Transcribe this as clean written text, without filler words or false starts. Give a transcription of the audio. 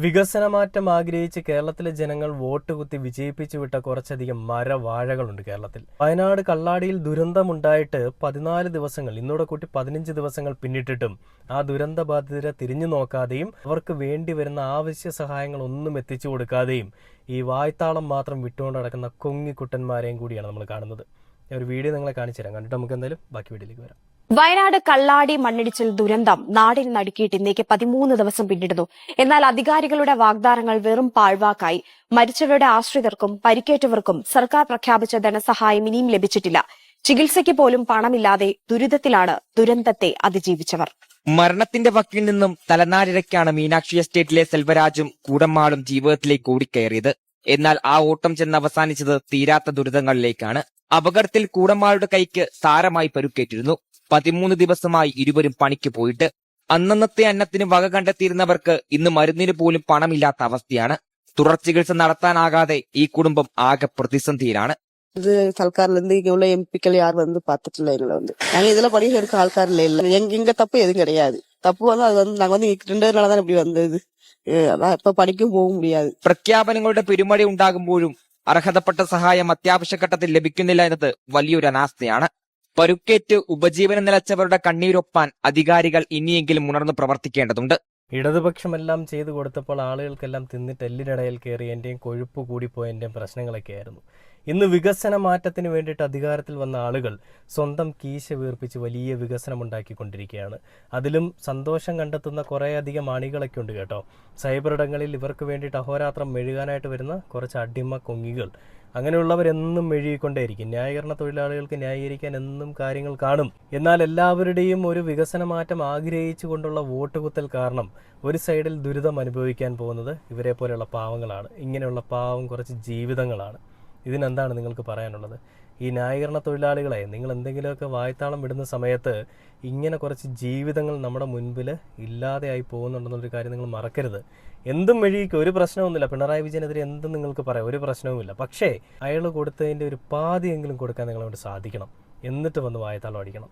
വികസനമാറ്റം ആഗ്രഹിച്ച് കേരളത്തിലെ ജനങ്ങൾ വോട്ട് കുത്തി വിജയിപ്പിച്ചു വിട്ട കുറച്ചധികം മരവാഴകളുണ്ട് കേരളത്തിൽ. വയനാട് കള്ളാടിയിൽ ദുരന്തമുണ്ടായിട്ട് 14 ദിവസങ്ങൾ, ഇന്നോടെ കൂട്ടി 15 ദിവസങ്ങൾ പിന്നിട്ടിട്ടും ആ ദുരന്ത ബാധിതരെ തിരിഞ്ഞു നോക്കാതെയും അവർക്ക് വേണ്ടി വരുന്ന ആവശ്യ സഹായങ്ങൾ ഒന്നും എത്തിച്ചു കൊടുക്കാതെയും ഈ വായ്ത്താളം മാത്രം വിട്ടുകൊണ്ട് നടക്കുന്ന കൊങ്ങിക്കുട്ടന്മാരെയും കൂടിയാണ് നമ്മൾ കാണുന്നത്. ഒരു വീഡിയോ നിങ്ങളെ കാണിച്ചു തരാം. കണ്ടിട്ട് നമുക്ക് എന്തായാലും ബാക്കി വീഡിയോയിലേക്ക് വരാം. വയനാട് കള്ളാടി മണ്ണിടിച്ചിൽ ദുരന്തം നാടിൽ നടുക്കിയിട്ട് ഇന്നേക്ക് 13 ദിവസം പിന്നിടുന്നു. എന്നാൽ അധികാരികളുടെ വാഗ്ദാനങ്ങൾ വെറും പാഴ്വാക്കായി. മരിച്ചവരുടെ ആശ്രിതർക്കും പരിക്കേറ്റവർക്കും സർക്കാർ പ്രഖ്യാപിച്ച ധനസഹായം ഇനിയും ലഭിച്ചിട്ടില്ല. ചികിത്സയ്ക്ക് പോലും പണമില്ലാതെ ദുരിതത്തിലാണ് ദുരന്തത്തെ അതിജീവിച്ചവർ. മരണത്തിന്റെ വക്കിൽ നിന്നും തലനാരിഴയ്ക്കാണ് മീനാക്ഷി എസ്റ്റേറ്റിലെ സെൽവരാജും കൂടമ്മാളും ജീവിതത്തിലേക്ക് ഓടിക്കയറിയത്. എന്നാൽ ആ ഓട്ടം ചെന്ന് അവസാനിച്ചത് തീരാത്ത ദുരിതങ്ങളിലേക്കാണ്. അപകടത്തിൽ കൂടമ്മാളുടെ കൈക്ക് സാരമായി പരുക്കേറ്റിരുന്നു. 13 ദിവസമായി ഇരുവരും പണിക്ക് പോയിട്ട്. അന്നന്നത്തെ അന്നത്തിന് വക കണ്ടെത്തിയിരുന്നവർക്ക് ഇന്ന് മരുന്നിന് പോലും പണമില്ലാത്ത അവസ്ഥയാണ്. തുടർ ചികിത്സ നടത്താനാകാതെ ഈ കുടുംബം ആകെ പ്രതിസന്ധിയിലാണ്. இது சர்க்கார்ல இருந்து இங்க உள்ள எம்பிக்கள் யாரும் வந்து பாத்துட்டு இல்ல எங்களை நாங்க இதுல படிக்க எடுக்க ஆள்கார் இல்ல எங்க தப்பு எதுவும் கிடையாது. தப்பு அது நாங்க 2 நாளாதான் இப்படி வந்தது. அதான் இப்ப படிக்கும் போக முடியாது. പ്രഖ്യാപനങ്ങളുടെ പെരുമഴ ഉണ്ടാകുമ്പോഴും അർഹതപ്പെട്ട സഹായം അത്യാവശ്യഘട്ടത്തിൽ ലഭിക്കുന്നില്ല എന്നത് വലിയൊരു അനാസ്ഥയാണ്. പരുക്കേറ്റ് ഉപജീവനം നിലച്ചവരുടെ കണ്ണീരൊപ്പാൻ അധികാരികൾ ഇനിയെങ്കിലും ഉണർന്നു പ്രവർത്തിക്കേണ്ടതുണ്ട്. ഇടതുപക്ഷമെല്ലാം ചെയ്തു കൊടുത്തപ്പോൾ ആളുകൾക്കെല്ലാം തിന്നിട്ട് എല്ലിനിടയിൽ കയറിയതിൻ്റെയും കൊഴുപ്പ് കൂടിപ്പോയതിൻ്റെയും പ്രശ്നങ്ങളൊക്കെയായിരുന്നു. ഇന്ന് വികസന മാറ്റത്തിന് വേണ്ടിയിട്ട് അധികാരത്തിൽ വന്ന ആളുകൾ സ്വന്തം കീശ വീർപ്പിച്ച് വലിയ വികസനം ഉണ്ടാക്കിക്കൊണ്ടിരിക്കുകയാണ്. അതിലും സന്തോഷം കണ്ടെത്തുന്ന കുറേയധികം അണികളൊക്കെ ഉണ്ട് കേട്ടോ. സൈബറിടങ്ങളിൽ ഇവർക്ക് വേണ്ടിയിട്ട് അഹോരാത്രം മെഴുകാനായിട്ട് വരുന്ന കുറച്ച് അടിമ കൊങ്ങികൾ, അങ്ങനെയുള്ളവരെന്നും മെഴുകിക്കൊണ്ടേയിരിക്കും. ന്യായീകരണ തൊഴിലാളികൾക്ക് ന്യായീകരിക്കാൻ എന്നും കാര്യങ്ങൾ കാണും. എന്നാൽ എല്ലാവരുടെയും ഒരു വികസന മാറ്റം ആഗ്രഹിച്ചു കൊണ്ടുള്ള വോട്ടുകുത്തൽ കാരണം ഒരു സൈഡിൽ ദുരിതം അനുഭവിക്കാൻ പോകുന്നത് ഇവരെ പോലെയുള്ള പാവങ്ങളാണ്. ഇങ്ങനെയുള്ള പാവം കുറച്ച് ജീവിതങ്ങളാണ്. ഇതിനെന്താണ് നിങ്ങൾക്ക് പറയാനുള്ളത്? ഈ ന്യായീകരണ തൊഴിലാളികളെ നിങ്ങൾ എന്തെങ്കിലുമൊക്കെ വായ്ത്താളം വിടുന്ന സമയത്ത് ഇങ്ങനെ കുറച്ച് ജീവിതങ്ങൾ നമ്മുടെ മുൻപിൽ ഇല്ലാതെയായി പോകുന്നുണ്ടെന്നൊരു കാര്യം നിങ്ങൾ മറക്കരുത്. എന്തും മെഴുകിക്കും, ഒരു പ്രശ്നമൊന്നുമില്ല. പിണറായി വിജയനെതിരെ എന്തും നിങ്ങൾക്ക് പറയാം, ഒരു പ്രശ്നവുമില്ല. പക്ഷേ അയാൾ കൊടുത്തതിൻ്റെ ഒരു പാതിയെങ്കിലും കൊടുക്കാൻ നിങ്ങളോട് സാധിക്കണം. എന്നിട്ട് വന്ന് വായ്ത്താളം അടിക്കണം.